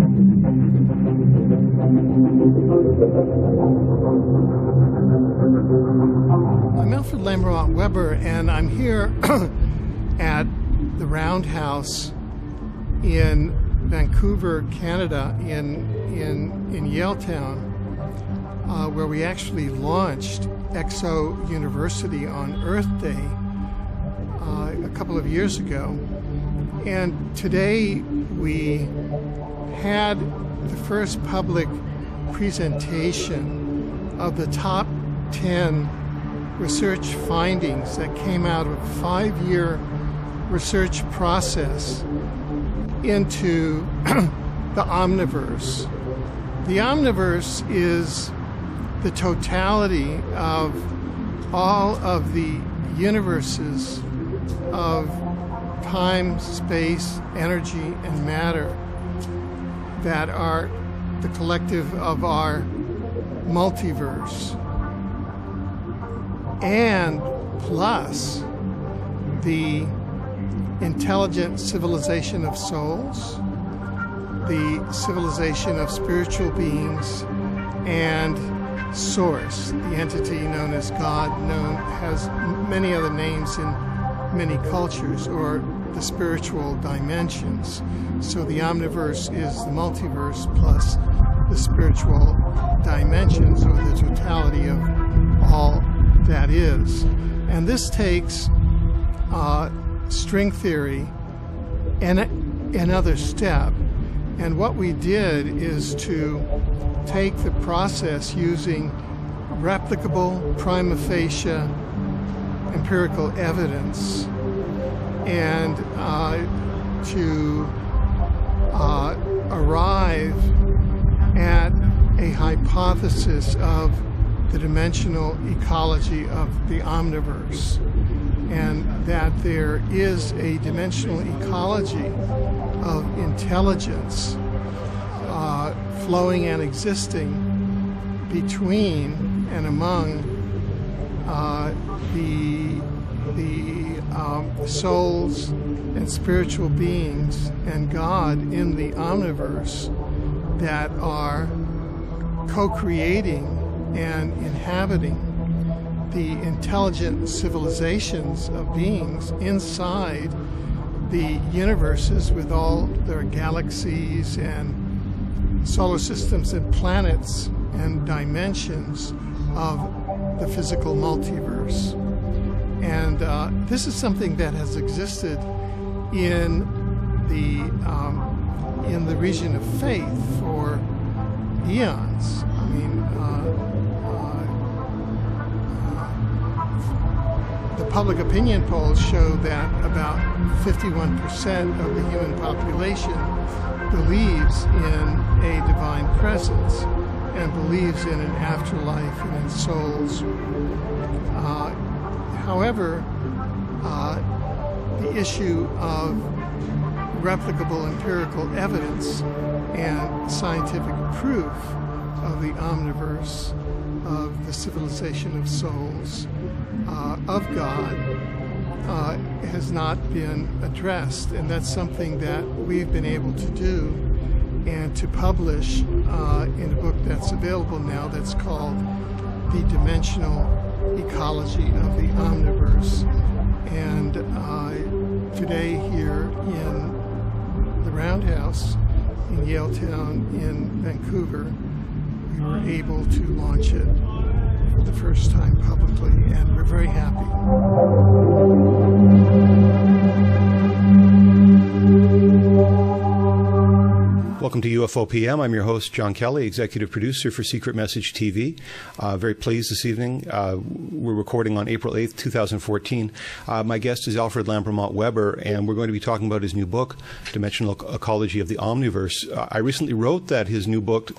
I'm Alfred Lambremont Webre, and I'm here at the Roundhouse in Vancouver, Canada, in Yaletown, where we actually launched Exo University on Earth Day a couple of years ago. And today we had the first public presentation of the top 10 research findings that came out of a 5-year research process into the Omniverse. The Omniverse is the totality of all of the universes of time, space, energy, and matter that are the collective of our multiverse, and plus the intelligent civilization of souls, the civilization of spiritual beings, and Source, the entity known as God, has many other names in many cultures, or the spiritual dimensions. So the Omniverse is the multiverse plus the spiritual dimensions, or the totality of all that is. And this takes string theory and another step. And what we did is to take the process using replicable, prima facie empirical evidence and to arrive at a hypothesis of the dimensional ecology of the Omniverse, and that there is a dimensional ecology of intelligence flowing and existing between and among the souls and spiritual beings and God in the Omniverse that are co-creating and inhabiting the intelligent civilizations of beings inside the universes with all their galaxies and solar systems and planets and dimensions of the physical multiverse. And this is something that has existed in the region of faith for eons. I mean, the public opinion polls show that about 51% of the human population believes in a divine presence and believes in an afterlife and in souls. However, the issue of replicable empirical evidence and scientific proof of the Omniverse, of the civilization of souls, of God, has not been addressed. And that's something that we've been able to do and to publish in a book that's available now that's called The Dimensional Ecology of the Omniverse. And today here in the Roundhouse in Yaletown in Vancouver, we were able to launch it for the first time publicly, and we're very happy. Welcome to UFO PM. I'm your host, Jon Kelly, executive producer for Secret Message TV. Very pleased this evening. We're recording on April 8th, 2014. My guest is Alfred Lambremont Webre, and we're going to be talking about his new book, Dimensional Ecology of the Omniverse. I recently wrote that his new book,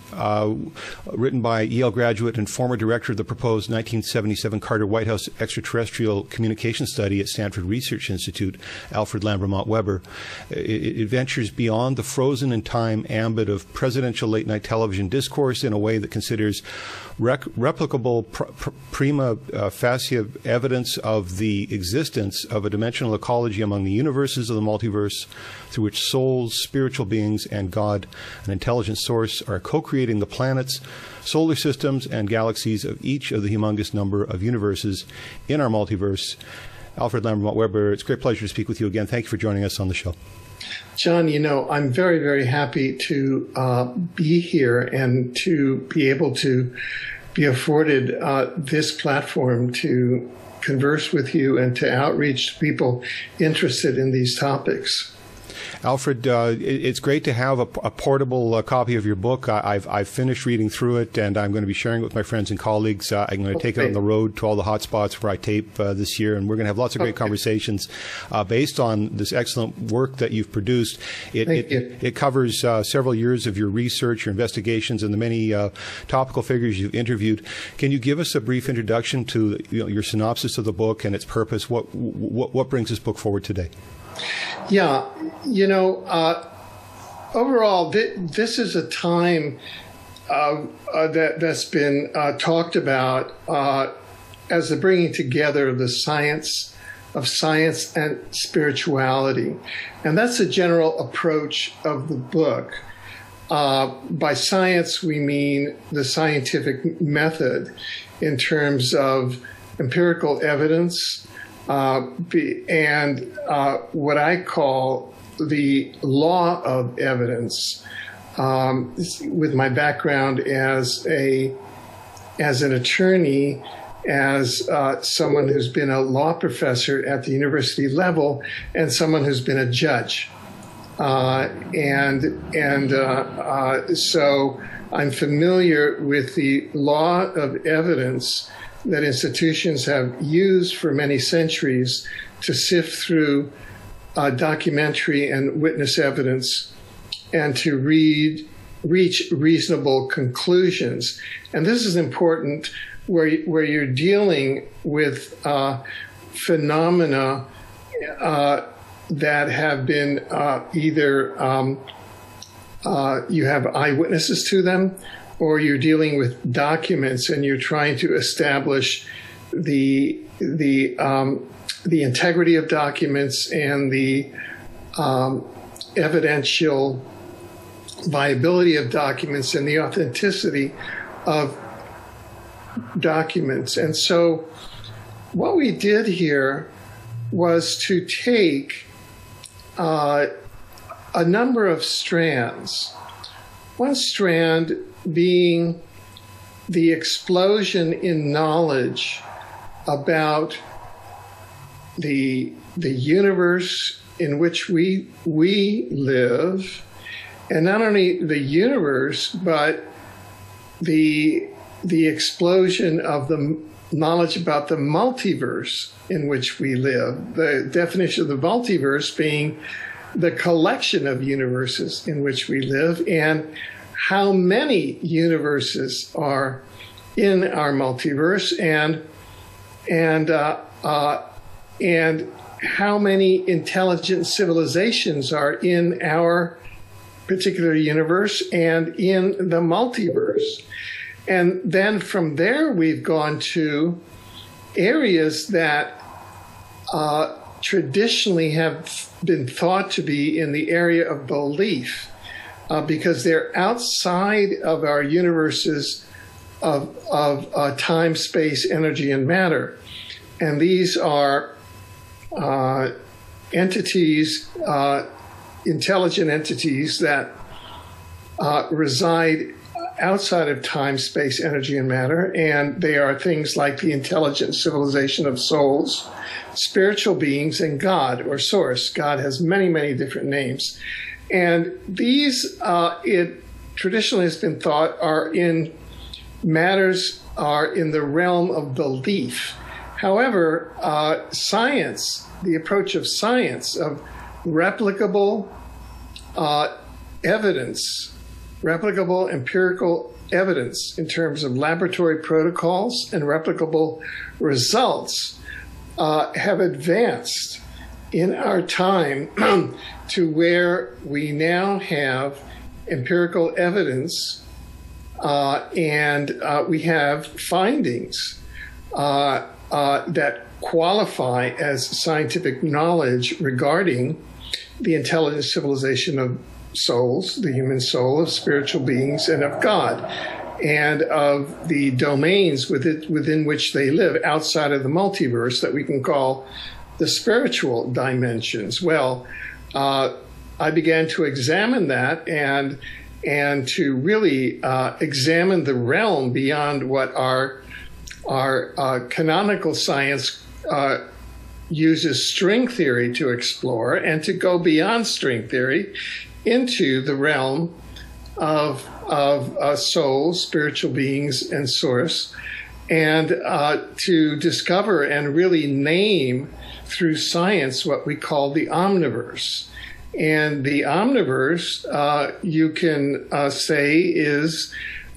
written by Yale graduate and former director of the proposed 1977 Carter White House Extraterrestrial Communication Study at Stanford Research Institute, Alfred Lambremont Webre. It ventures beyond the frozen in time ambit of presidential late-night television discourse in a way that considers replicable prima facie evidence of the existence of a dimensional ecology among the universes of the multiverse through which souls, spiritual beings, and God, an intelligent source, are co-creating the planets, solar systems, and galaxies of each of the humongous number of universes in our multiverse. Alfred Lambremont Webre, it's a great pleasure to speak with you again. Thank you for joining us on the show. John, I'm very, very happy to be here and to be able to be afforded this platform to converse with you and to outreach to people interested in these topics. Alfred, it's great to have a portable copy of your book. I've finished reading through it, and I'm going to be sharing it with my friends and colleagues. I'm going to take it on the road to all the hot spots where I tape this year, and we're going to have lots of great conversations based on this excellent work that you've produced. It covers several years of your research, your investigations, and the many topical figures you've interviewed. Can you give us a brief introduction to your synopsis of the book and its purpose? What brings this book forward today? Yeah, overall, this is a time that's been talked about as the bringing together of the science and spirituality. And that's the general approach of the book. By science, we mean the scientific method in terms of empirical evidence, and what I call the law of evidence. With my background as an attorney, as someone who's been a law professor at the university level, and someone who's been a judge, so I'm familiar with the law of evidence that institutions have used for many centuries to sift through documentary and witness evidence and to reach reasonable conclusions. And this is important where you're dealing with phenomena that have been either you have eyewitnesses to them, or you're dealing with documents and you're trying to establish the integrity of documents and the evidential viability of documents and the authenticity of documents. And so what we did here was to take a number of strands. One strand being the explosion in knowledge about the universe in which we live, and not only the universe, but the explosion of the knowledge about the multiverse in which we live. The definition of the multiverse being the collection of universes in which we live, and how many universes are in our multiverse, and how many intelligent civilizations are in our particular universe and in the multiverse. And then from there, we've gone to areas that traditionally have been thought to be in the area of belief, because they're outside of our universes of time, space, energy, and matter. And these are entities, intelligent entities that reside outside of time, space, energy, and matter. And they are things like the intelligent civilization of souls, spiritual beings, and God or source. God has many, many different names. And these, it traditionally has been thought, are in the realm of belief. However, science, the approach of science, of replicable evidence, replicable empirical evidence in terms of laboratory protocols and replicable results, have advanced in our time to where we now have empirical evidence, and we have findings that qualify as scientific knowledge regarding the intelligent civilization of souls, the human soul, of spiritual beings, and of God, and of the domains within which they live outside of the multiverse that we can call the spiritual dimensions. Well, I began to examine that and to really examine the realm beyond what our canonical science uses string theory to explore, and to go beyond string theory into the realm of souls, spiritual beings, and source, and to discover and really name through science what we call the Omniverse. And the Omniverse, you can say, is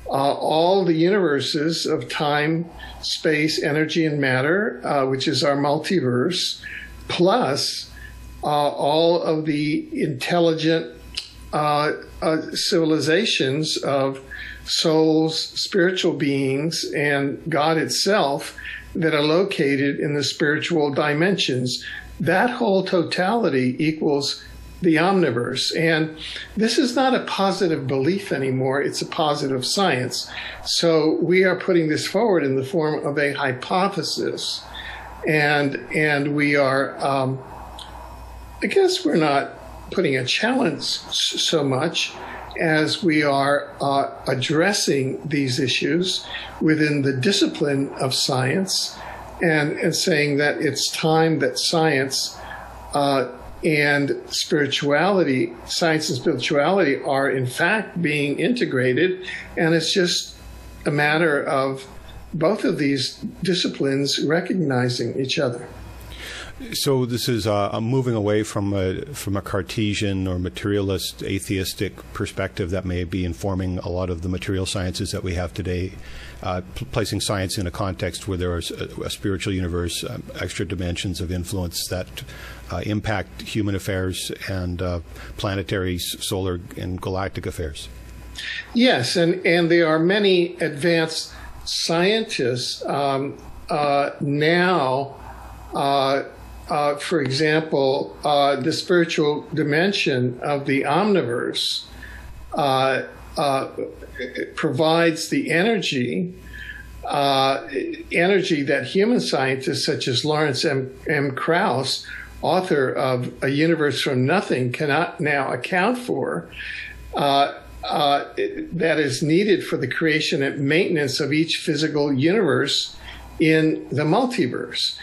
all the universes of time, space, energy, and matter, which is our multiverse, plus all of the intelligent civilizations of souls, spiritual beings, and God itself that are located in the spiritual dimensions. That whole totality equals the Omniverse. And this is not a positive belief anymore, it's a positive science. So we are putting this forward in the form of a hypothesis. And we are, I guess we're not putting a challenge so much as we are addressing these issues within the discipline of science, and saying that it's time that science and spirituality, science and spirituality, are in fact being integrated, and it's just a matter of both of these disciplines recognizing each other. So this is moving away from a Cartesian or materialist, atheistic perspective that may be informing a lot of the material sciences that we have today, placing science in a context where there is a spiritual universe, extra dimensions of influence that impact human affairs and planetary, solar, and galactic affairs. Yes, and there are many advanced scientists now. For example, the spiritual dimension of the Omniverse provides the energy that human scientists such as Lawrence M. Krauss, author of A Universe from Nothing, cannot now account for, that is needed for the creation and maintenance of each physical universe in the multiverse.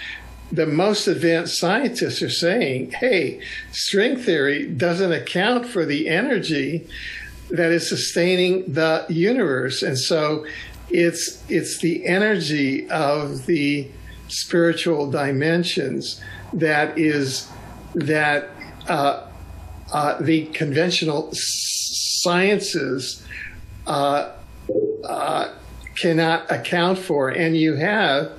The most advanced scientists are saying, hey, string theory doesn't account for the energy that is sustaining the universe. And so it's the energy of the spiritual dimensions that the conventional sciences cannot account for. And you have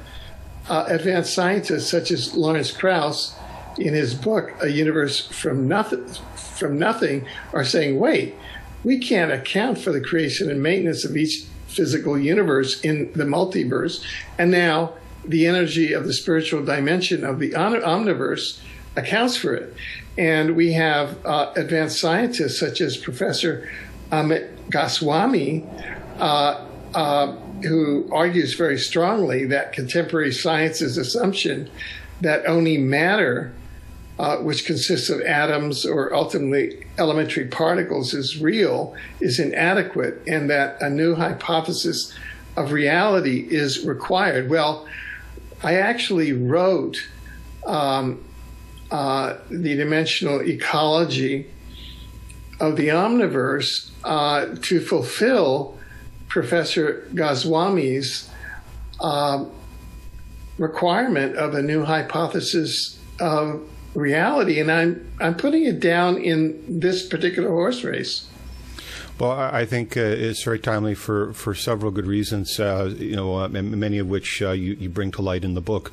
advanced scientists such as Lawrence Krauss, in his book A Universe from Nothing, are saying, wait, we can't account for the creation and maintenance of each physical universe in the multiverse, and now the energy of the spiritual dimension of the Omniverse accounts for it. And we have advanced scientists such as Professor Amit Goswami, who argues very strongly that contemporary science's assumption that only matter, which consists of atoms or ultimately elementary particles, is real, is inadequate, and that a new hypothesis of reality is required. Well, I actually wrote the Dimensional Ecology of the Omniverse to fulfill Professor Goswami's requirement of a new hypothesis of reality, and I'm putting it down in this particular horse race. Well, I think it's very timely for several good reasons, many of which you bring to light in the book.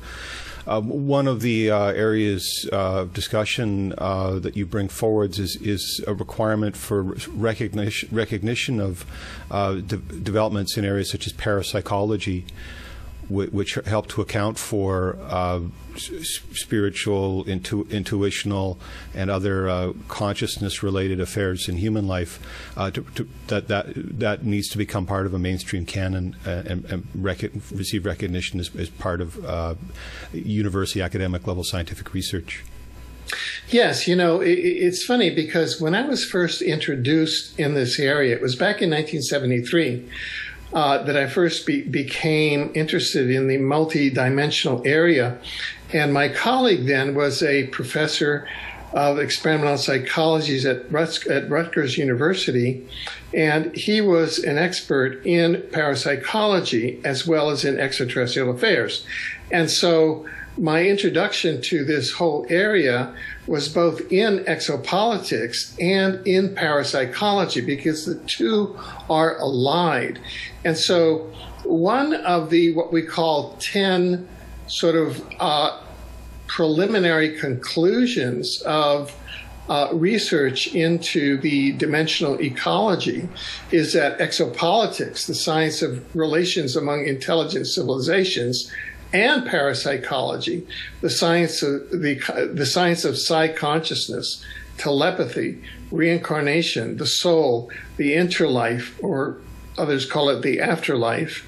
One of the areas of discussion that you bring forwards is a requirement for recognition of developments in areas such as parapsychology, which help to account for spiritual, intuitional, and other consciousness-related affairs in human life. That needs to become part of a mainstream canon and receive recognition as part of university academic level scientific research. Yes, it's funny because when I was first introduced in this area, it was back in 1973. That I first became interested in the multidimensional area. And my colleague then was a professor of experimental psychology at Rutgers University. And he was an expert in parapsychology as well as in extraterrestrial affairs. And so my introduction to this whole area was both in exopolitics and in parapsychology, because the two are allied. And so one of the what we call 10 sort of preliminary conclusions of research into the dimensional ecology is that exopolitics, the science of relations among intelligent civilizations, and parapsychology, the science of psi-consciousness, telepathy, reincarnation, the soul, the interlife, or others call it the afterlife,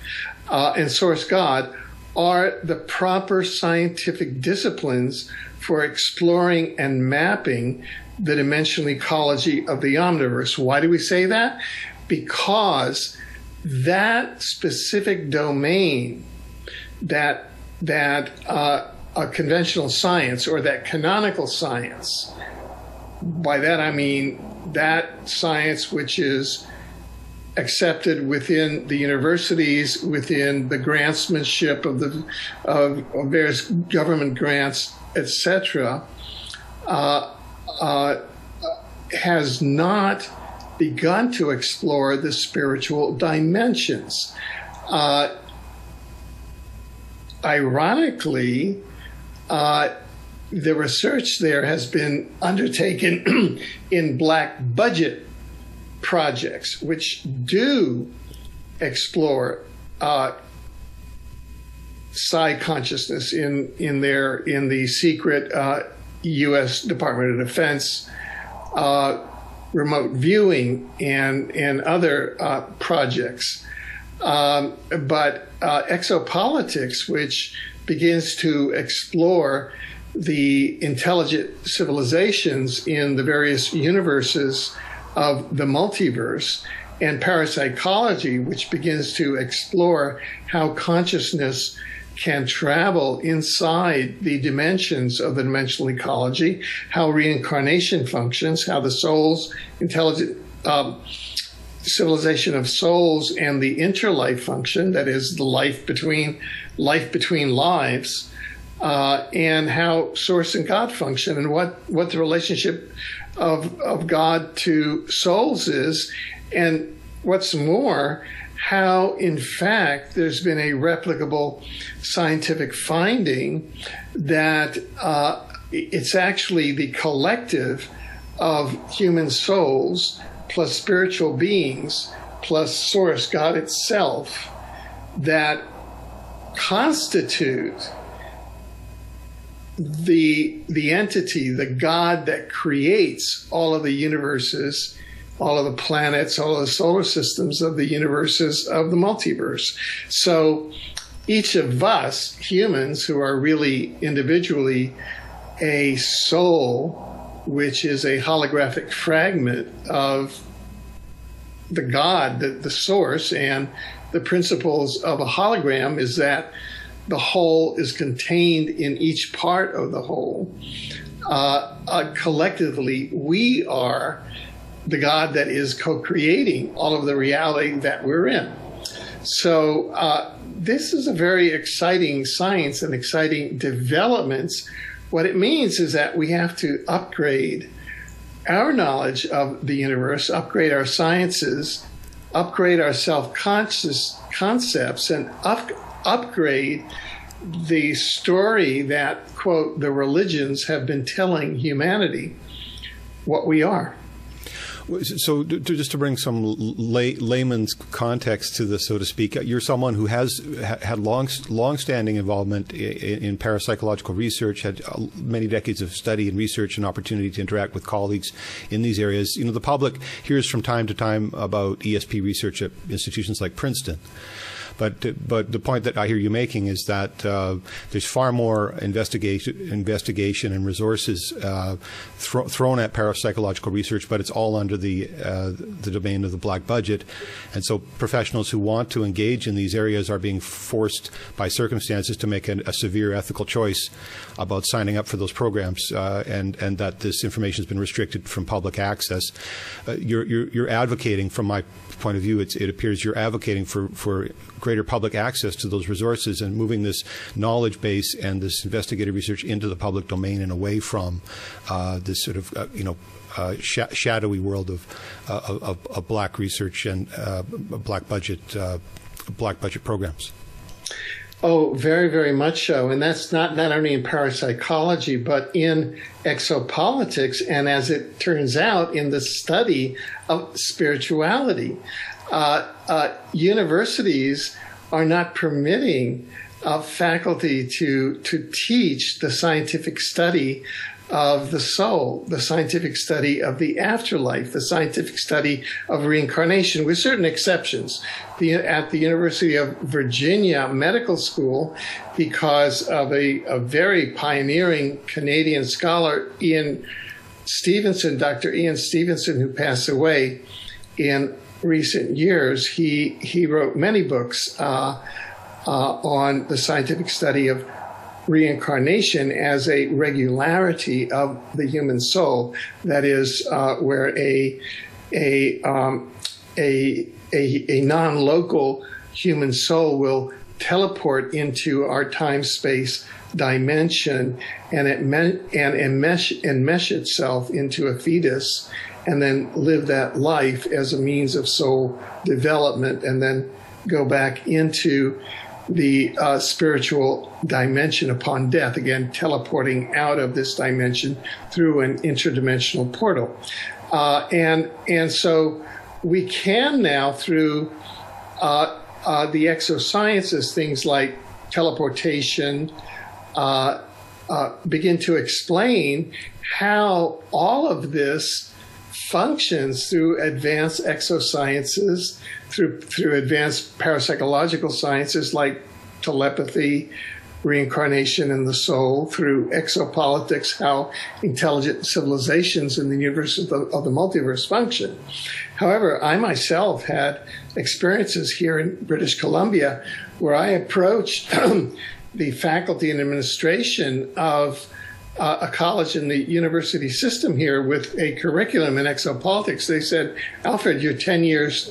and source God, are the proper scientific disciplines for exploring and mapping the dimensional ecology of the Omniverse. Why do we say that? Because that specific domain, that a conventional science, or that canonical science, by that I mean that science which is accepted within the universities, within the grantsmanship of various government grants, etc., has not begun to explore the spiritual dimensions. Ironically, the research there has been undertaken in black budget projects, which do explore psi-consciousness in the secret U.S. Department of Defense remote viewing and other projects. But exopolitics, which begins to explore the intelligent civilizations in the various universes of the multiverse, and parapsychology, which begins to explore how consciousness can travel inside the dimensions of the dimensional ecology, how reincarnation functions, how the soul's intelligent civilization of souls and the interlife function, that is the life between lives, and how source and God function, and what the relationship of God to souls is, and what's more, how in fact there's been a replicable scientific finding that it's actually the collective of human souls plus spiritual beings plus source God itself that constitute the entity, the God that creates all of the universes, all of the planets, all of the solar systems of the universes of the multiverse. So each of us humans, who are really individually a soul, which is a holographic fragment of the God, the source, and the principles of a hologram is that the whole is contained in each part of the whole. Collectively, we are the God that is co-creating all of the reality that we're in. So this is a very exciting science and exciting developments. What it means is that we have to upgrade our knowledge of the universe, upgrade our sciences, upgrade our self-conscious concepts, and upgrade the story that, quote, the religions have been telling humanity what we are. So just to bring some layman's context to this, so to speak, you're someone who has had long-standing involvement in parapsychological research, had many decades of study and research and opportunity to interact with colleagues in these areas. The public hears from time to time about ESP research at institutions like Princeton. But the point that I hear you making is that there's far more investigation and resources thrown at parapsychological research, but it's all under the domain of the black budget. And so professionals who want to engage in these areas are being forced by circumstances to make a severe ethical choice about signing up for those programs, and that this information has been restricted from public access. You're advocating, from my point of view, it appears you're advocating for greater public access to those resources and moving this knowledge base and this investigative research into the public domain and away from this sort of shadowy world of black research and black budget programs. Oh, very, very much so. And that's not only in parapsychology, but in exopolitics, and as it turns out, in the study of spirituality. Universities are not permitting faculty to teach the scientific study of the soul, the scientific study of the afterlife, the scientific study of reincarnation, with certain exceptions. At the University of Virginia Medical School, because of a very pioneering Canadian scholar, Dr. Ian Stevenson, who passed away in recent years, he wrote many books on the scientific study of reincarnation as a regularity of the human soul. That is, where a non-local human soul will teleport into our time-space dimension and enmesh itself into a fetus, and then live that life as a means of soul development, and then go back into the spiritual dimension upon death, again teleporting out of this dimension through an interdimensional portal. And so we can now, through the exosciences, things like teleportation, begin to explain how all of this functions through advanced exosciences, through advanced parapsychological sciences like telepathy, reincarnation, and the soul, through exopolitics, how intelligent civilizations in the universe of the multiverse function. However, I myself had experiences here in British Columbia where I approached the faculty and administration of a college in the university system here with a curriculum in exopolitics. They said, "Alfred, you're 10 years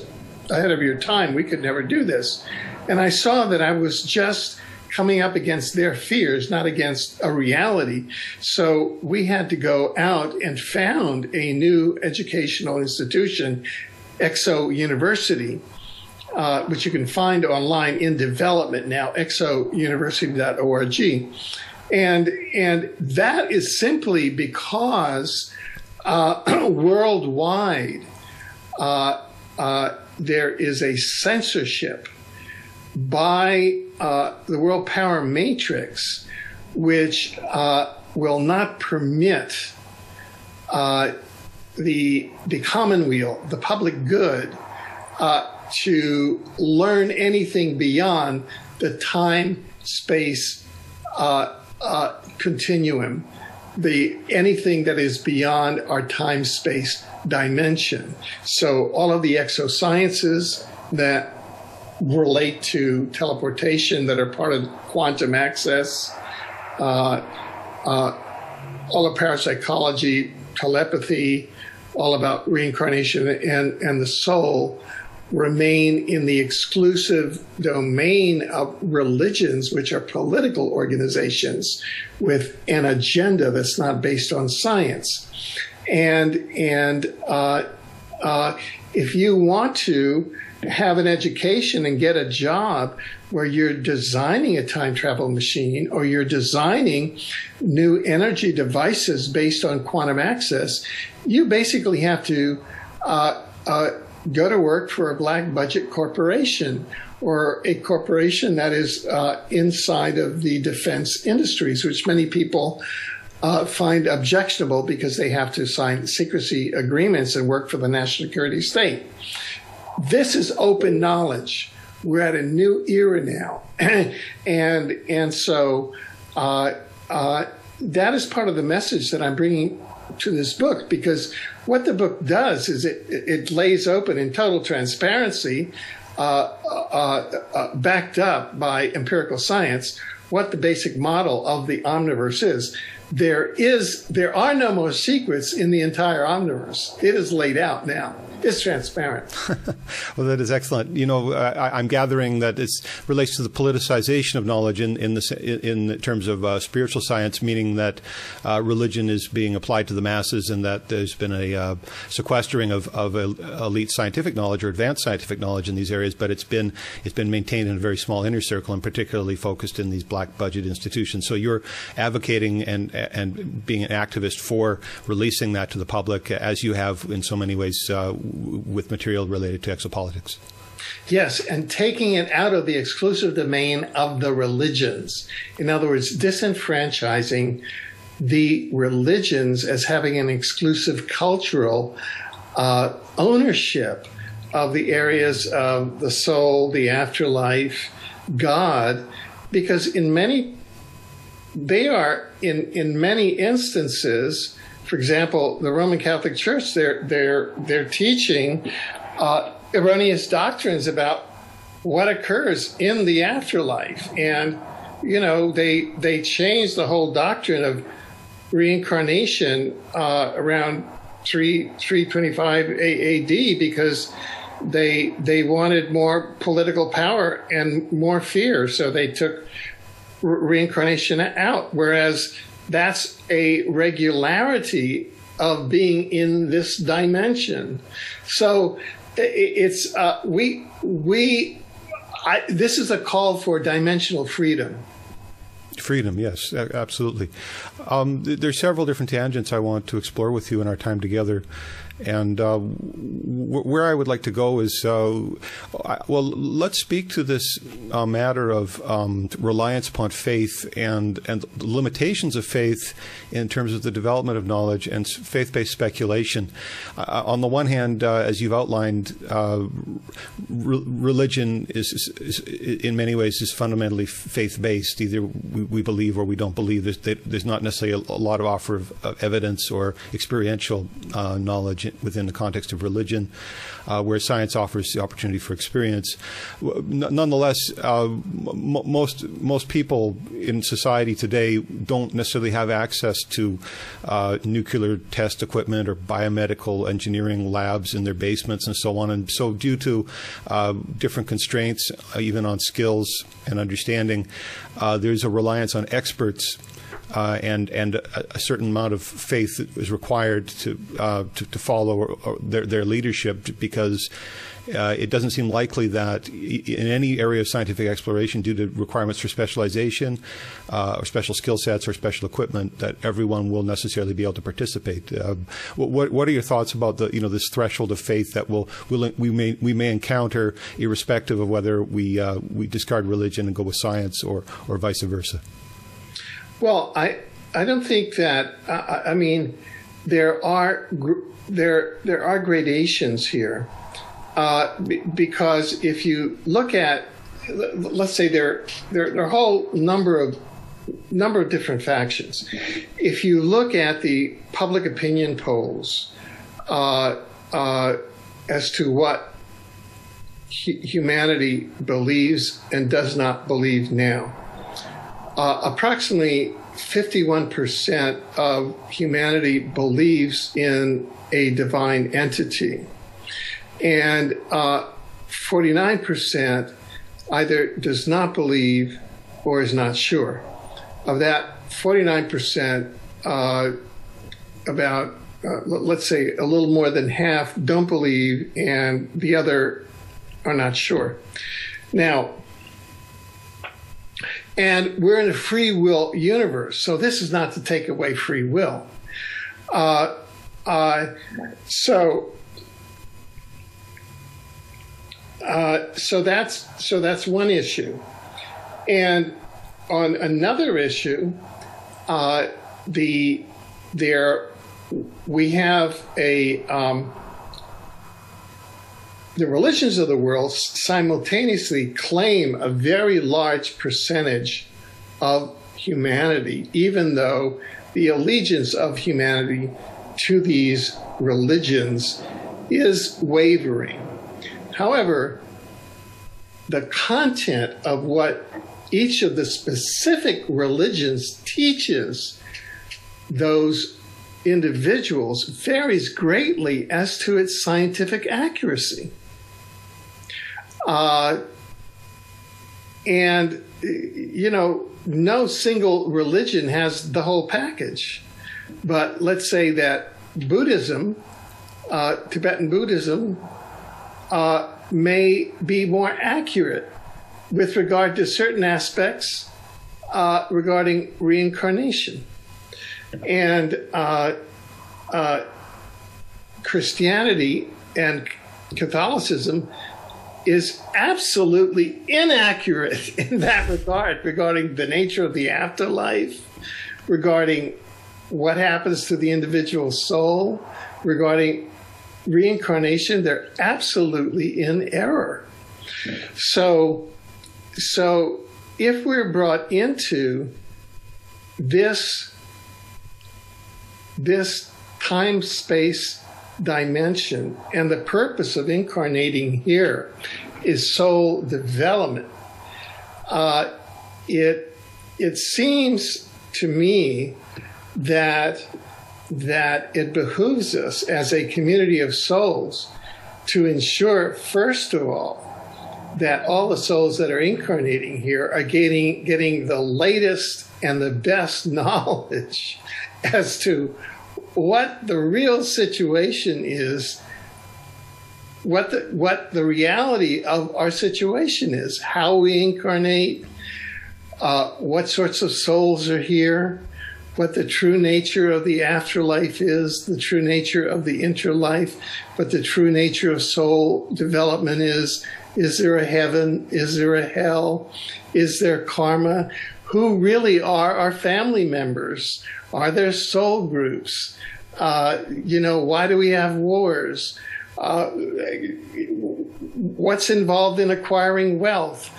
ahead of your time. We could never do this." And I saw that I was just coming up against their fears, not against a reality. So we had to go out and found a new educational institution, Exo University, which you can find online in development now, exouniversity.org. And that is simply because worldwide there is a censorship by the world power matrix, which will not permit the commonweal, the public good, to learn anything beyond the time-space continuum, anything that is beyond our time-space dimension. So all of the exosciences that relate to teleportation, that are part of quantum access, all of parapsychology, telepathy, all about reincarnation and the soul, remain in the exclusive domain of religions, which are political organizations with an agenda that's not based on science. And if you want to have an education and get a job where you're designing a time travel machine or you're designing new energy devices based on quantum access, you basically have to go to work for a black budget corporation or a corporation that is inside of the defense industries, which many people find objectionable because they have to sign secrecy agreements and work for the national security state. This is open knowledge. We're at a new era now. and so that is part of the message that I'm bringing to this book, because what the book does is it lays open in total transparency, backed up by empirical science, what the basic model of the Omniverse is. There are no more secrets in the entire Omniverse. It is laid out now. It's transparent. Well, that is excellent. You know, I'm gathering that it relates to the politicization of knowledge in terms of spiritual science, meaning that religion is being applied to the masses, and that there's been a sequestering of elite scientific knowledge or advanced scientific knowledge in these areas, but it's been maintained in a very small inner circle, and particularly focused in these black budget institutions. So you're advocating and being an activist for releasing that to the public, as you have in so many ways with material related to exopolitics. Yes, and taking it out of the exclusive domain of the religions. In other words, disenfranchising the religions as having an exclusive cultural ownership of the areas of the soul, the afterlife, God, because in many instances, for example, the Roman Catholic Church, they're teaching erroneous doctrines about what occurs in the afterlife, and they changed the whole doctrine of reincarnation around 325 AD because they wanted more political power and more fear, so they took reincarnation out, whereas that's a regularity of being in this dimension. So it's this is a call for dimensional freedom. Freedom, yes, absolutely. There's several different tangents I want to explore with you in our time together. And where I would like to go is, let's speak to this matter of reliance upon faith and the limitations of faith in terms of the development of knowledge and faith-based speculation. On the one hand, as you've outlined, religion is in many ways is fundamentally faith-based. Either we believe or we don't believe. There's not necessarily a lot of offer of evidence or experiential knowledge within the context of religion, where science offers the opportunity for experience. Nonetheless, most people in society today don't necessarily have access to nuclear test equipment or biomedical engineering labs in their basements and so on. And so due to different constraints, even on skills and understanding, there's a reliance on experts and a certain amount of faith is required to follow their leadership, because it doesn't seem likely that in any area of scientific exploration, due to requirements for specialization or special skill sets or special equipment, that everyone will necessarily be able to participate. What are your thoughts about this threshold of faith that we may encounter, irrespective of whether we discard religion and go with science or vice versa? Well, I don't think that. I mean, there are gradations here, because if you look at, let's say there are a whole number of different factions. If you look at the public opinion polls as to what humanity believes and does not believe now, approximately 51% of humanity believes in a divine entity, and 49% either does not believe or is not sure. Of that 49%, about let's say a little more than half don't believe, and the other are not sure. Now, and we're in a free will universe, so this is not to take away free will. So that's one issue. And on another issue, we have the religions of the world simultaneously claim a very large percentage of humanity, even though the allegiance of humanity to these religions is wavering. However, the content of what each of the specific religions teaches those individuals varies greatly as to its scientific accuracy. And, you know, no single religion has the whole package. But let's say that Buddhism, Tibetan Buddhism, may be more accurate with regard to certain aspects regarding reincarnation. And Christianity and Catholicism is absolutely inaccurate in that regard, regarding the nature of the afterlife, regarding what happens to the individual soul, regarding reincarnation. They're absolutely in error. So if we're brought into this time-space dimension, and the purpose of incarnating here is soul development, it seems to me that it behooves us as a community of souls to ensure, first of all, that all the souls that are incarnating here are getting the latest and the best knowledge as to what the real situation is, what the reality of our situation is, how we incarnate, what sorts of souls are here, what the true nature of the afterlife is, the true nature of the interlife, what the true nature of soul development is. Is there a heaven? Is there a hell? Is there karma? Who really are our family members? Are there soul groups? Why do we have wars? What's involved in acquiring wealth?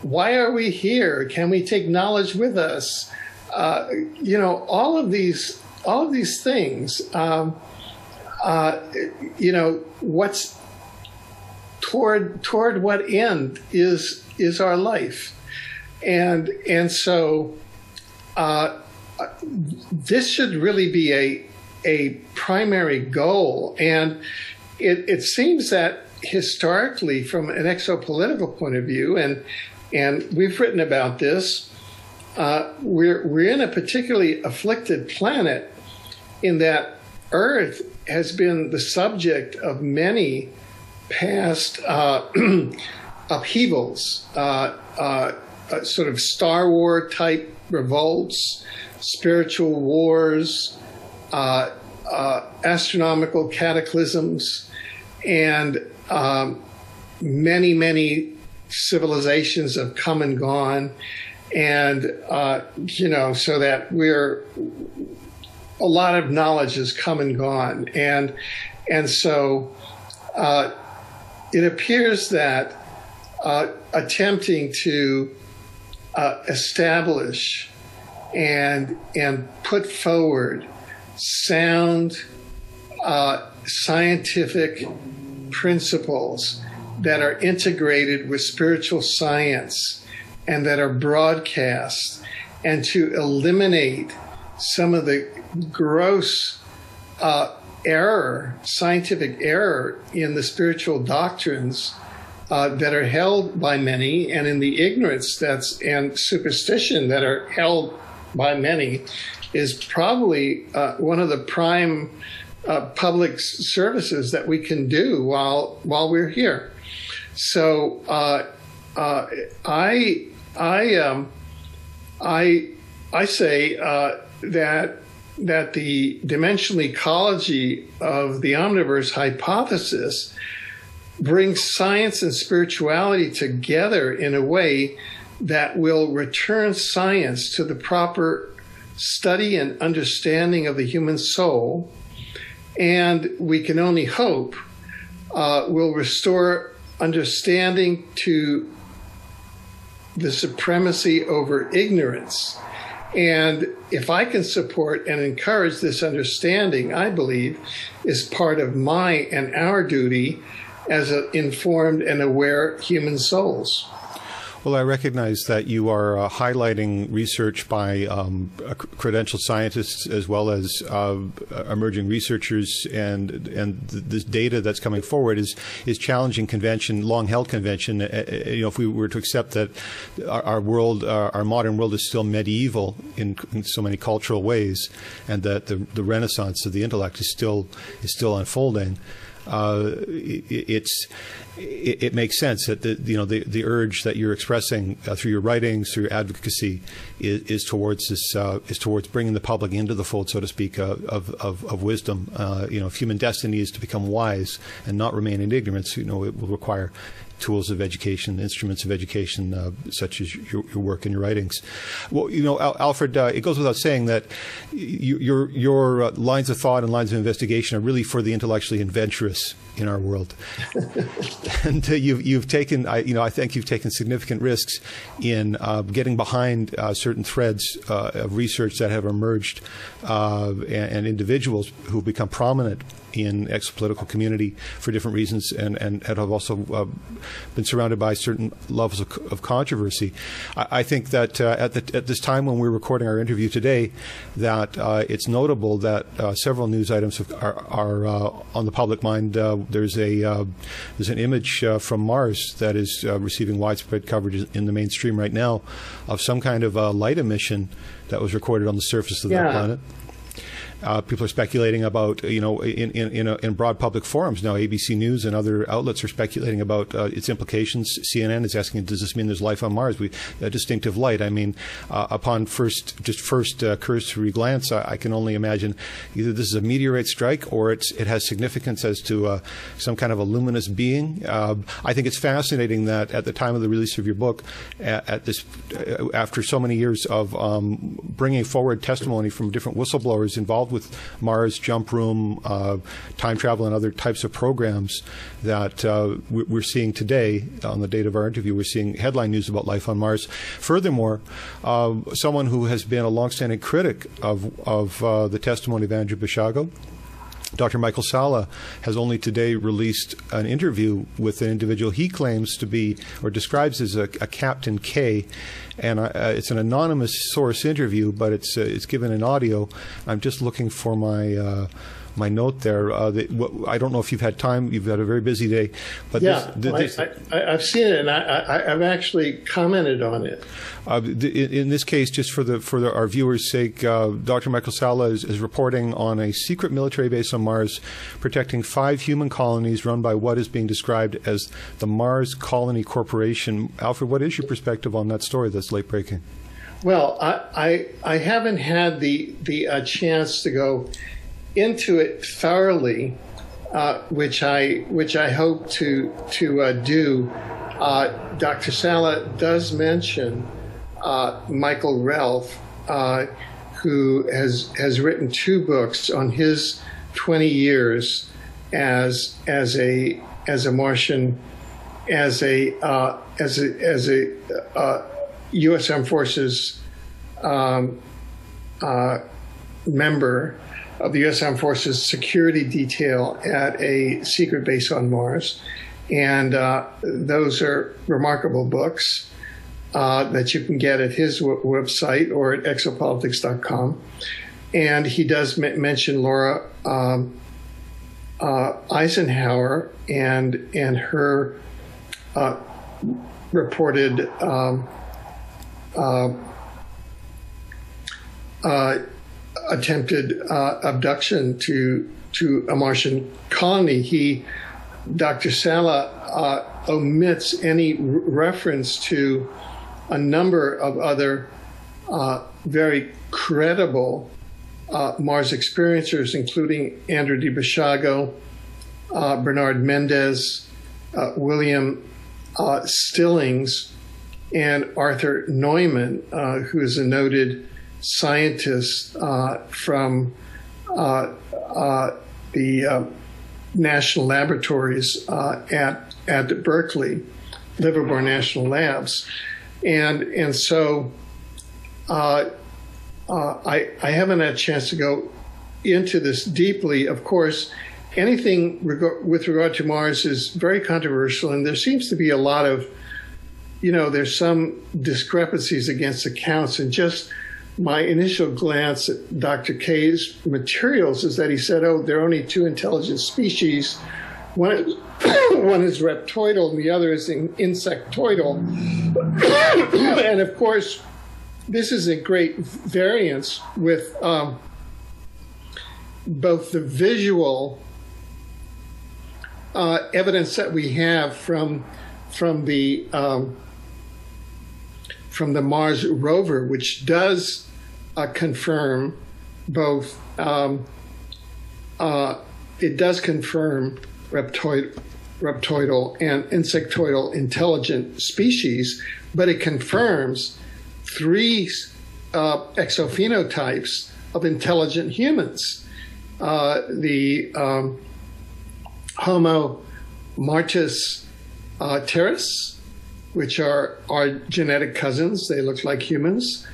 Why are we here? Can we take knowledge with us? All of these things. What's toward what end is our life, and so this should really be a primary goal. And it seems that historically, from an exopolitical point of view, and we've written about this, we're in a particularly afflicted planet in that Earth has been the subject of many past upheavals, sort of Star Wars type revolts, spiritual wars, astronomical cataclysms, and many civilizations have come and gone. And, so that a lot of knowledge has come and gone. And so it appears that attempting to establish and put forward sound scientific principles that are integrated with spiritual science and that are broadcast, and to eliminate some of the gross scientific error in the spiritual doctrines that are held by many, and in the ignorance and superstition that are held by many, is probably one of the prime public services that we can do while we're here. So I say that the dimensional ecology of the Omniverse hypothesis brings science and spirituality together in a way that will return science to the proper study and understanding of the human soul, and we can only hope will restore understanding to the supremacy over ignorance. And if I can support and encourage this understanding, I believe is part of my and our duty as informed and aware human souls. Well, I recognize that you are highlighting research by credentialed scientists as well as emerging researchers, and this data that's coming forward is challenging convention, long-held convention. If we were to accept that our world, our modern world, is still medieval in so many cultural ways, and that the Renaissance of the intellect is still unfolding. It makes sense that the urge that you're expressing through your writings, through your advocacy, is towards this is towards bringing the public into the fold, so to speak, of wisdom. If human destiny is to become wise and not remain in ignorance, it will require tools of education, instruments of education, such as your work and your writings. Well, Alfred, it goes without saying that your lines of thought and lines of investigation are really for the intellectually adventurous in our world. And you've taken, I think you've taken significant risks in getting behind certain threads of research that have emerged, and individuals who have become prominent in exopolitical community for different reasons, and have also been surrounded by certain levels of controversy. I think that at this time when we're recording our interview today, that it's notable that several news items are on the public mind. There's an image from Mars that is receiving widespread coverage in the mainstream right now of some kind of light emission that was recorded on the surface of that planet. People are speculating about, in broad public forums now. ABC News and other outlets are speculating about its implications. CNN is asking, does this mean there's life on Mars? A distinctive light. I mean, upon first cursory glance, I can only imagine either this is a meteorite strike or it has significance as to some kind of a luminous being. I think it's fascinating that at the time of the release of your book, after so many years of bringing forward testimony from different whistleblowers involved with Mars, Jump Room, time travel, and other types of programs, that we're seeing today, on the date of our interview, we're seeing headline news about life on Mars. Furthermore, someone who has been a longstanding critic of the testimony of Andrew Basiago, Dr. Michael Salla, has only today released an interview with an individual he claims to be, or describes as a Captain K, and it's an anonymous source interview, but it's given in audio. I'm just looking for my note there. I don't know if you've had time. You've had a very busy day, but I've seen it, and I've actually commented on it. In this case, just for our viewers' sake, Dr. Michael Salla is reporting on a secret military base on Mars protecting 5 human colonies run by what is being described as the Mars Colony Corporation. Alfred, what is your perspective on that story that's late breaking? Well, I haven't had the chance to go into it thoroughly, which I hope to do. Dr. Salla does mention Michael Relf, who has written 2 books on his 20 years as a Martian, as a U.S. Armed Forces member of the U.S. Armed Forces security detail at a secret base on Mars. And those are remarkable books that you can get at his website or at exopolitics.com. And he does mention Laura Eisenhower and her reported attempted abduction to to a Martian colony. Dr. Sala omits any reference to a number of other very credible Mars experiencers, including Andrew DiBasciago, Bernard Mendez, William Stillings, and Arthur Neumann, who is a noted scientist from the national laboratories at Berkeley, Livermore National Labs. And so I haven't had a chance to go into this deeply. Of course, anything with regard to Mars is very controversial, and there seems to be a lot of, there's some discrepancies against accounts. And just my initial glance at Dr. K's materials is that he said, there are only two intelligent species. One is reptoidal and the other is insectoidal. And of course, this is a great variance with both the visual evidence that we have from the Mars rover, which does confirm both. It does confirm reptoidal and insectoidal intelligent species, but it confirms 3 exophenotypes of intelligent humans. The Homo martis terris, which are our genetic cousins. They look like humans.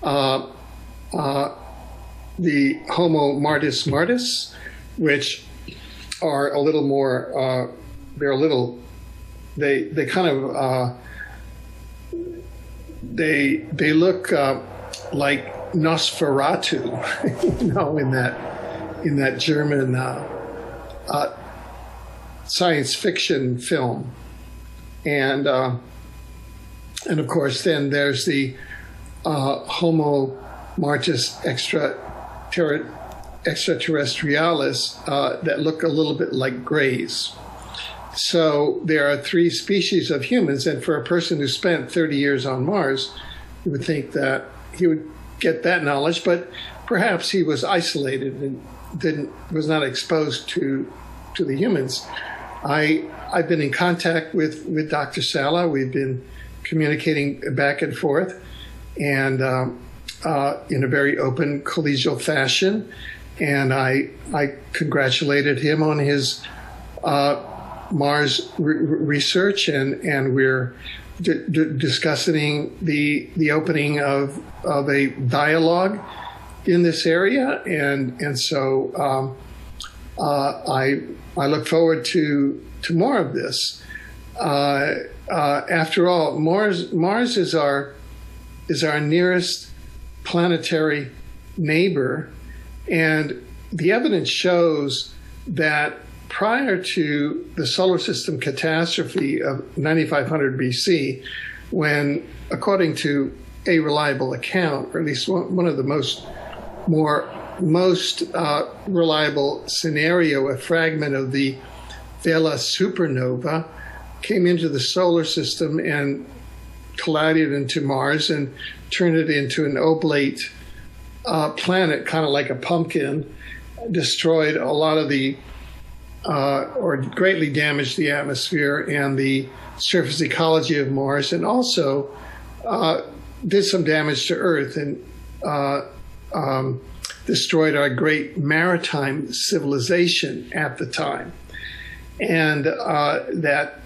The Homo martis martis, which are a little more, they kind of, they look like Nosferatu, in that German science fiction film. And of course, then there's the Homo martis extraterrestrialis that look a little bit like grays. So there are 3 species of humans, and for a person who spent 30 years on Mars, you would think that he would get that knowledge, but perhaps he was isolated and was not exposed to the humans. I've been in contact with Dr. Sala. We've been communicating back and forth, and in a very open, collegial fashion. And I congratulated him on his Mars research, and we're discussing the opening of a dialogue in this area, and so I look forward to more of this. After all, Mars is our nearest planetary neighbor, and the evidence shows that prior to the solar system catastrophe of 9500 BC, when, according to a reliable account, or at least one of the most reliable scenario, a fragment of the Vela supernova came into the solar system and collided into Mars and turned it into an oblate planet, kind of like a pumpkin, destroyed a lot of the, or greatly damaged the atmosphere and the surface ecology of Mars, and also did some damage to Earth and destroyed our great maritime civilization at the time. And that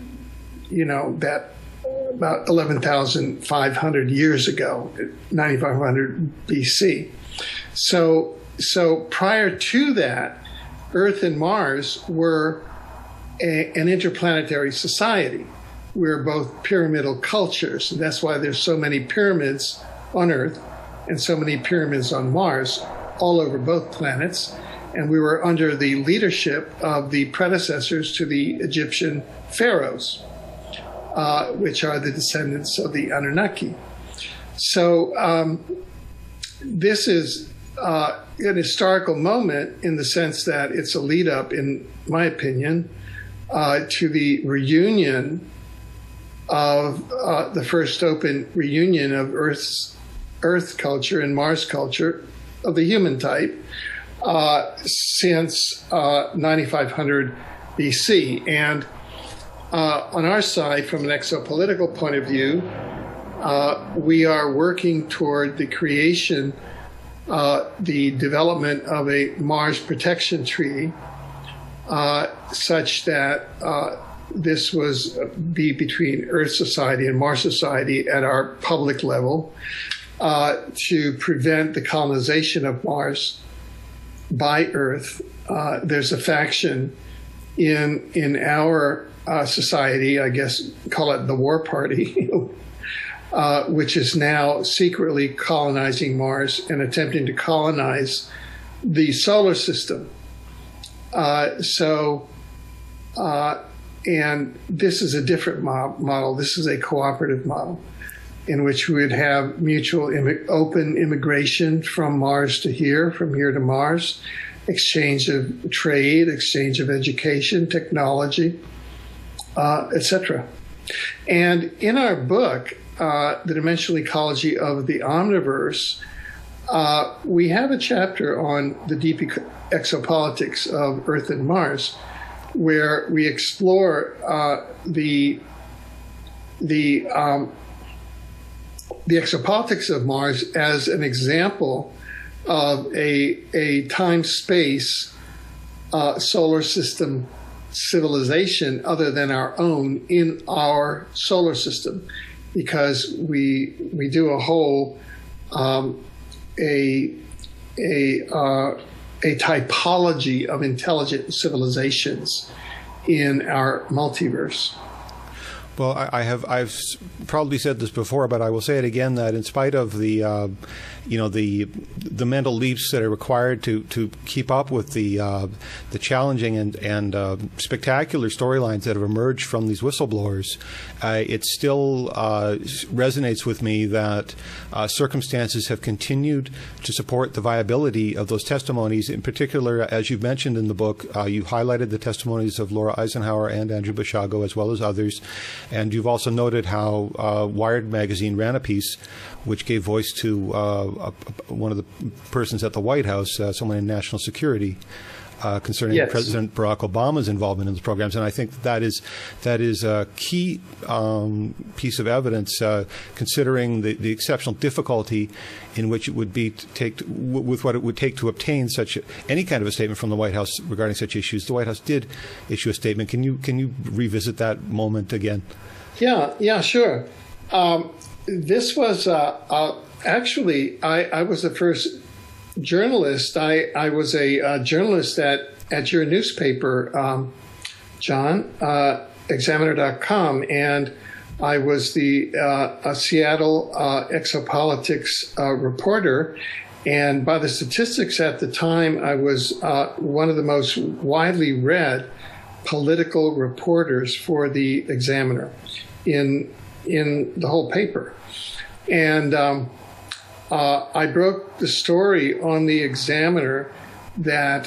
about 11,500 years ago, 9,500 BC. So prior to that, Earth and Mars were an interplanetary society. We're both pyramidal cultures, and that's why there's so many pyramids on Earth and so many pyramids on Mars, all over both planets. And we were under the leadership of the predecessors to the Egyptian pharaohs, which are the descendants of the Anunnaki. So this is an historical moment in the sense that it's a lead up, in my opinion, to the reunion of the first open reunion of Earth culture and Mars culture of the human type since 9500 BC. And on our side, from an exopolitical point of view, we are working toward the creation, the development of a Mars protection treaty, such that this was be between Earth society and Mars society at our public level, to prevent the colonization of Mars by Earth. There's a faction in our society, I guess, call it the War Party, which is now secretly colonizing Mars and attempting to colonize the solar system. And this is a different model. This is a cooperative model in which we would have mutual open immigration from Mars to here, from here to Mars, exchange of trade, exchange of education, technology, etc. And in our book, The Dimensional Ecology of the Omniverse, we have a chapter on the deep exopolitics of Earth and Mars, where we explore the exopolitics of Mars as an example of a time-space solar system civilization other than our own in our solar system, because we do a whole a typology of intelligent civilizations in our multiverse. Well, I've probably said this before, but I will say it again, that in spite of the mental leaps that are required to keep up with the challenging and spectacular storylines that have emerged from these whistleblowers, it still resonates with me that circumstances have continued to support the viability of those testimonies. In particular, as you've mentioned in the book, you highlighted the testimonies of Laura Eisenhower and Andrew Basiago, as well as others. And you've also noted how Wired magazine ran a piece which gave voice to one of the persons at the White House, someone in national security, concerning yes. President Barack Obama's involvement in the programs. And I think that is a key piece of evidence, considering the exceptional difficulty in which it would be with what it would take to obtain any kind of a statement from the White House regarding such issues. The White House did issue a statement. Can you revisit that moment again? Yeah, sure. This was actually, I was the first journalist. I was a journalist at your newspaper, John, Examiner.com, and I was the Seattle exopolitics reporter. And by the statistics at the time, I was one of the most widely read political reporters for the Examiner in the whole paper. And I broke the story on the Examiner that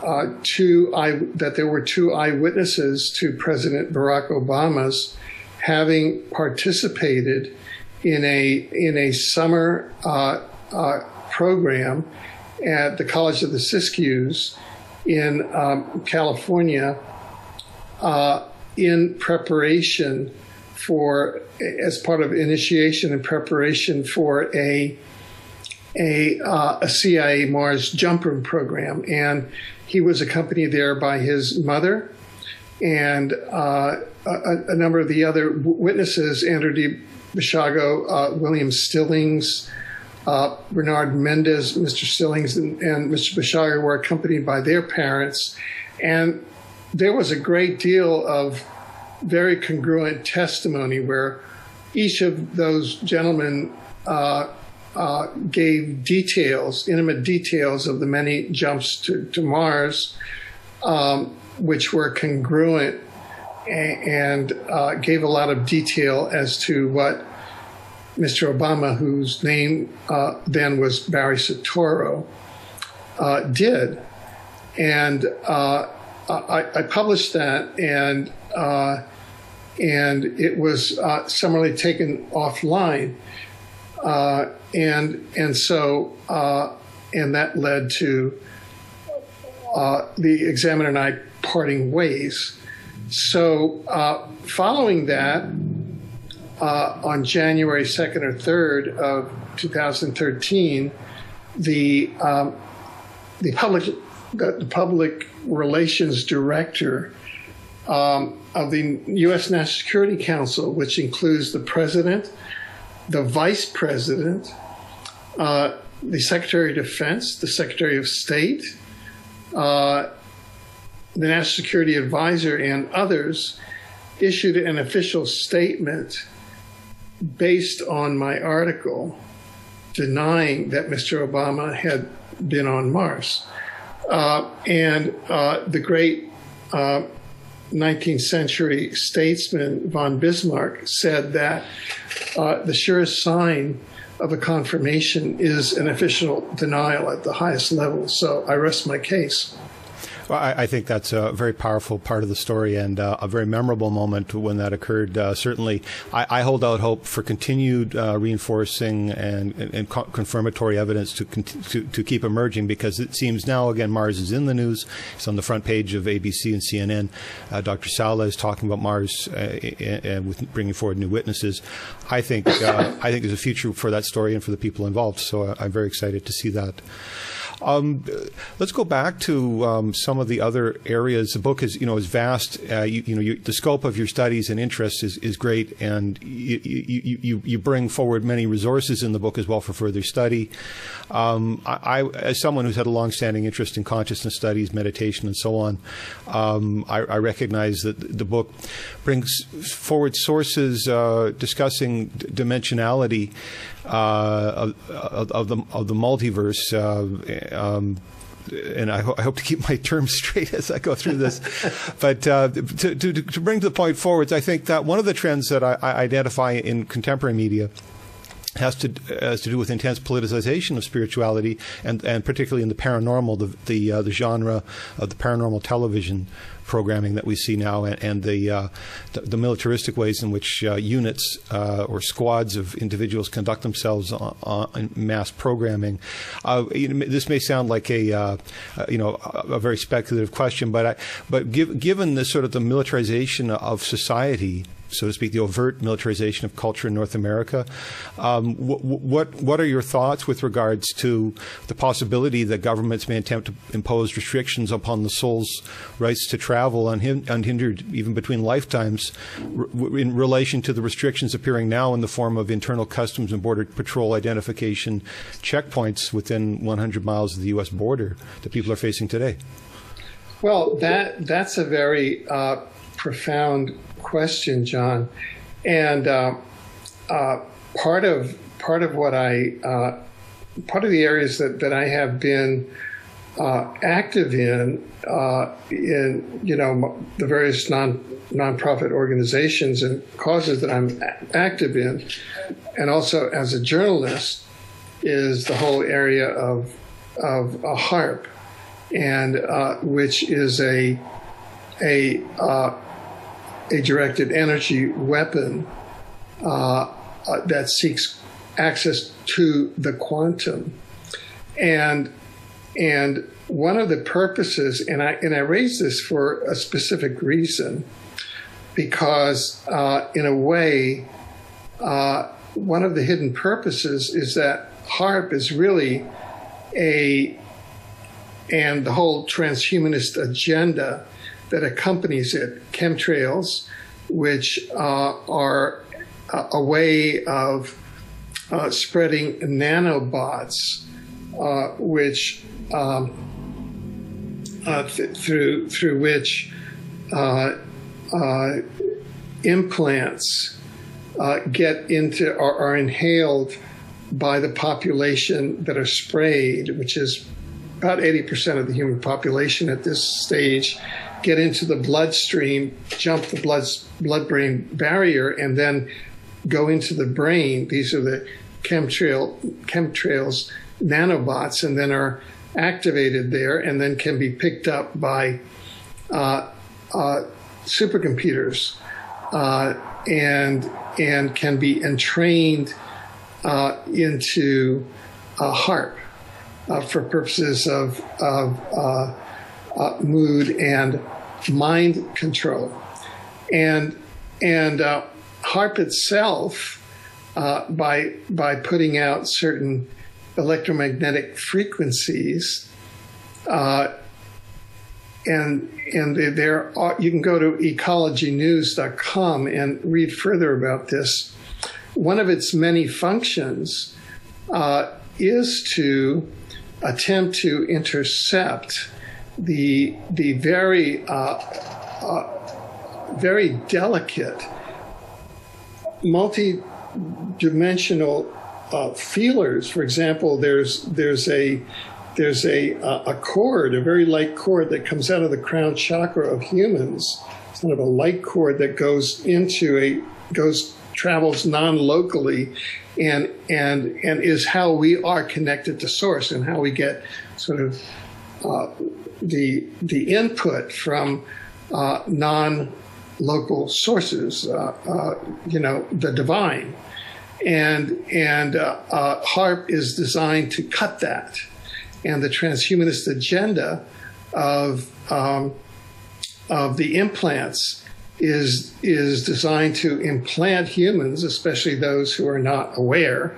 that there were two eyewitnesses to President Barack Obama's having participated in a summer program at the College of the Siskiyous in California in preparation for, as part of initiation and preparation for a CIA Mars jump room program. And he was accompanied there by his mother and a number of the other witnesses, Andrew D. Basiago, William Stillings, Bernard Mendez, Mr. Stillings, and Mr. Basiago were accompanied by their parents. And there was a great deal of very congruent testimony where each of those gentlemen gave details, intimate details of the many jumps to Mars, which were congruent and gave a lot of detail as to what Mr. Obama, whose name then was Barry Soetoro, did. And I published that, and it was summarily taken offline, and that led to the Examiner and I parting ways. So following that, on January 2nd or 3rd of 2013, the public relations director of the U.S. National Security Council, which includes the president, the vice president, the Secretary of Defense, the Secretary of State, the National Security Advisor, and others, issued an official statement based on my article denying that Mr. Obama had been on Mars. The great 19th century statesman von Bismarck said that the surest sign of a confirmation is an official denial at the highest level. So I rest my case. Well, I think that's a very powerful part of the story, and a very memorable moment when that occurred. Certainly, I hold out hope for continued reinforcing and confirmatory evidence to keep emerging, because it seems now, again, Mars is in the news. It's on the front page of ABC and CNN. Dr. Sala is talking about Mars and with bringing forward new witnesses. I think there's a future for that story and for the people involved, so I'm very excited to see that. Let's go back to some of the other areas. The book is vast. The scope of your studies and interests is great, and you bring forward many resources in the book as well for further study. I as someone who's had a long-standing interest in consciousness studies, meditation, and so on, I recognize that the book brings forward sources discussing dimensionality of the multiverse. And I hope to keep my terms straight as I go through this. But to bring the point forwards, I think that one of the trends that I identify in contemporary media has to do with intense politicization of spirituality, and particularly in the paranormal, the genre of the paranormal television programming that we see now, and the militaristic ways in which units or squads of individuals conduct themselves on mass programming. This may sound like a very speculative question, but given the sort of the militarization of society, so to speak, the overt militarization of culture in North America, what are your thoughts with regards to the possibility that governments may attempt to impose restrictions upon the soul's rights to travel unhindered, even between lifetimes, in relation to the restrictions appearing now in the form of internal customs and border patrol identification checkpoints within 100 miles of the U.S. border that people are facing today? Well, that's a very profound question, John, and part of what part of the areas that I have been active in the various nonprofit organizations and causes that I'm active in, and also as a journalist, is the whole area of a HARP, and which is a directed energy weapon that seeks access to the quantum, and one of the purposes, and I raise this for a specific reason, because in a way, one of the hidden purposes is that HARP is really and the whole transhumanist agenda that accompanies it, chemtrails, which are a way of spreading nanobots, which through which implants get into or are inhaled by the population that are sprayed, which is about 80% of the human population at this stage, get into the bloodstream, jump the blood-brain barrier, and then go into the brain. These are the chemtrails, nanobots, and then are activated there, and then can be picked up by supercomputers, and can be entrained into HARP for purposes of mood and mind control. And HARP itself, by putting out certain electromagnetic frequencies, and there are, you can go to ecologynews.com and read further about this. One of its many functions is to attempt to intercept the very very delicate multi-dimensional feelers. For example, there's a cord, a very light cord that comes out of the crown chakra of humans. It's kind of a light cord that travels non-locally, and is how we are connected to source, and how we get sort of the input from non-local sources, the divine, and HARP is designed to cut that. And the transhumanist agenda of the implants is designed to implant humans, especially those who are not aware,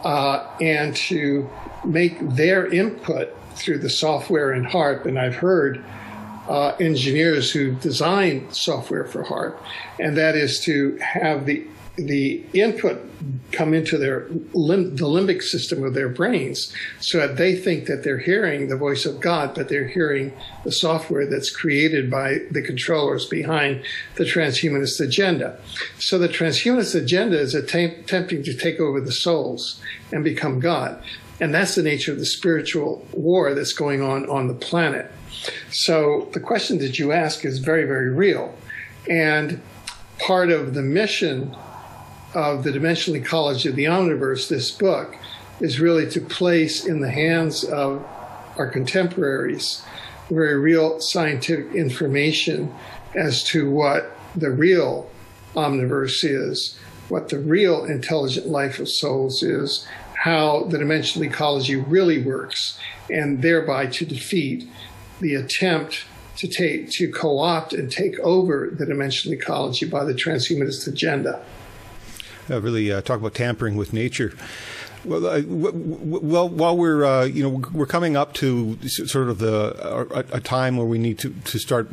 and to make their input through the software in HARP. And I've heard engineers who design software for HARP, and that is to have the input come into the limbic system of their brains, so that they think that they're hearing the voice of God, but they're hearing the software that's created by the controllers behind the transhumanist agenda. So the transhumanist agenda is attempting to take over the souls and become God. And that's the nature of the spiritual war that's going on the planet. So the question that you ask is very, very real. And part of the mission of the Dimensional Ecology of the Omniverse, this book, is really to place in the hands of our contemporaries very real scientific information as to what the real Omniverse is, what the real intelligent life of souls is, how the Dimensional Ecology really works, and thereby to defeat the attempt to co-opt and take over the Dimensional Ecology by the transhumanist agenda. Really talk about tampering with nature. Well, while we're coming up to sort of a time where we need to start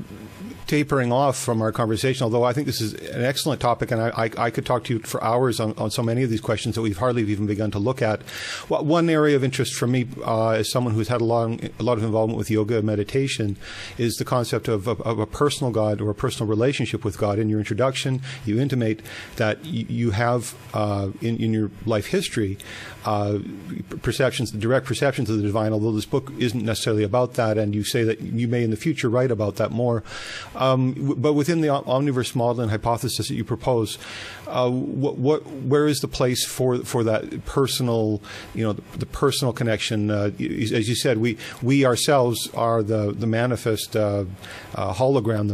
tapering off from our conversation, although I think this is an excellent topic, and I could talk to you for hours on so many of these questions that we've hardly even begun to look at. Well, one area of interest for me, as someone who's had a lot of involvement with yoga and meditation, is the concept of a personal God, or a personal relationship with God. In your introduction, you intimate that you have in your life history direct perceptions of the divine, although this book isn't necessarily about that, and you say that you may in the future write about that more. But within the Omniverse model and hypothesis that you propose, where is the place for that personal, the personal connection? As you said, we ourselves are the manifest hologram,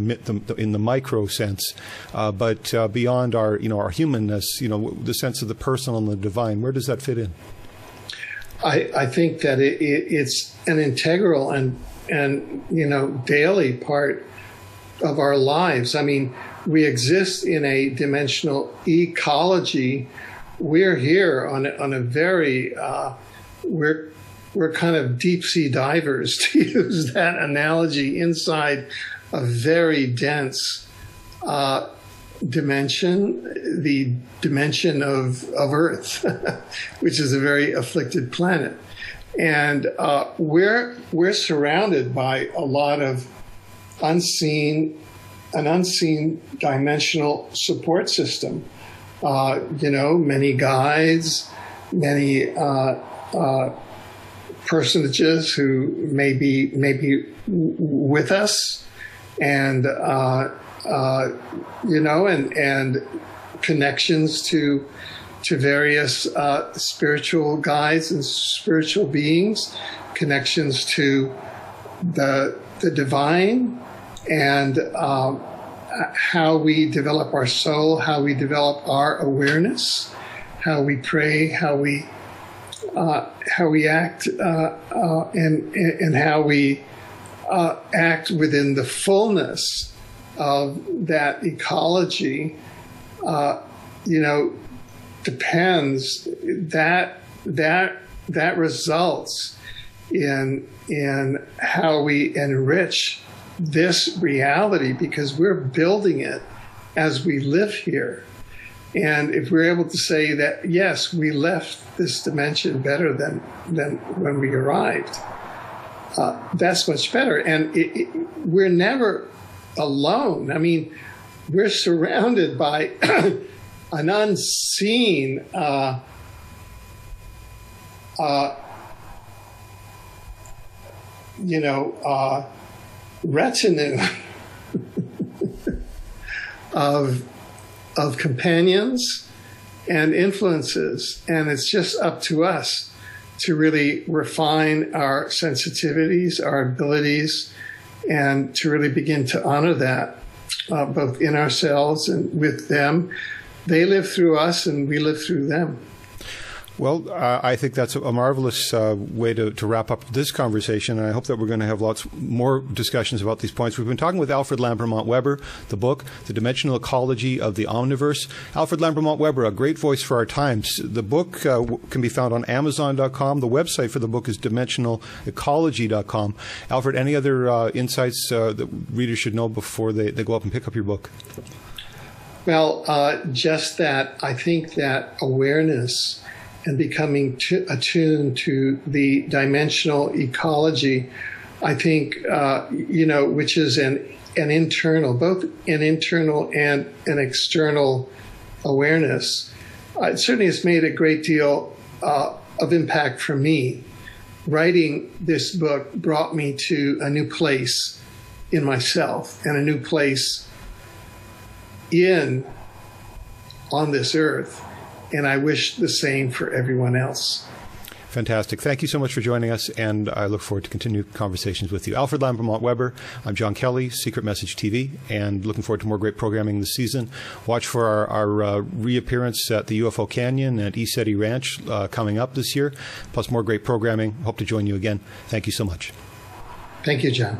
in the micro sense, but beyond our humanness, the sense of the personal and the divine. Where does that fit in? I think that it's an integral and daily part of our lives. I mean, we exist in a dimensional ecology. We're here on a very we're kind of deep sea divers, to use that analogy, inside a very dense dimension, the dimension of Earth, which is a very afflicted planet. And we're surrounded by a lot of unseen dimensional support system. Many guides, many personages who may be with us, and and connections to various spiritual guides and spiritual beings, connections to the divine, and how we develop our soul, how we develop our awareness, how we pray, how we act, and how we act within the fullness of that ecology. Depends that results in how we enrich this reality, because we're building it as we live here. And if we're able to say that, yes, we left this dimension better than when we arrived, that's much better. And we're never alone. I mean, we're surrounded by an unseen retinue of companions and influences, and it's just up to us to really refine our sensitivities, our abilities, and to really begin to honor that, both in ourselves and with them. They live through us, and we live through them. Well, I think that's a marvelous way to wrap up this conversation, and I hope that we're going to have lots more discussions about these points. We've been talking with Alfred Lambremont Webre, the book, The Dimensional Ecology of the Omniverse. Alfred Lambremont Webre, a great voice for our times. The book can be found on Amazon.com. The website for the book is DimensionalEcology.com. Alfred, any other insights that readers should know before they go up and pick up your book? Well, just that I think that awareness and becoming attuned to the dimensional ecology, I think, which is an internal, both an internal and an external awareness. It certainly has made a great deal of impact for me. Writing this book brought me to a new place in myself and a new place on this earth. And I wish the same for everyone else. Fantastic. Thank you so much for joining us, and I look forward to continued conversations with you. Alfred Lambremont Webre, I'm Jon Kelly, Secret Message TV, and looking forward to more great programming this season. Watch for our reappearance at the UFO Canyon at ECETI Ranch coming up this year, plus more great programming. Hope to join you again. Thank you so much. Thank you, John.